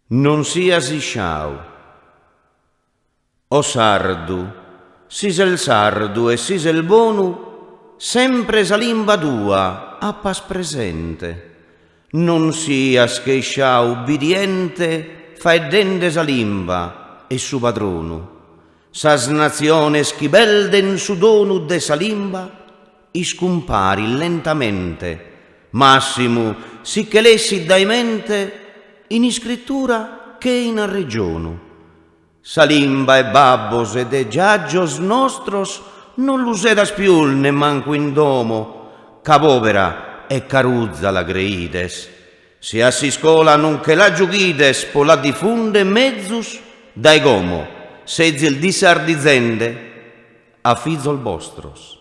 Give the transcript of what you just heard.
Non sia sciau. O sardu, sisel sardu e sisel bonu, sempre sa limba tua a pas presente. Non sia sciau ubbidiente, faeddende sa limba e su padronu. Sas naziones chi belden su donu de sa limba, iscumpari lentamente, massimu si che lessi dai mente in iscrittura che in regionu. Sa limba e babbos ed e giaggios nostros non l'usedas più ne manco in domo, ca povera e caruzza la greides. Se a si scola non che la giughides po la diffunde mezzus dai gomo, sezil di sardizende a fizol vostros.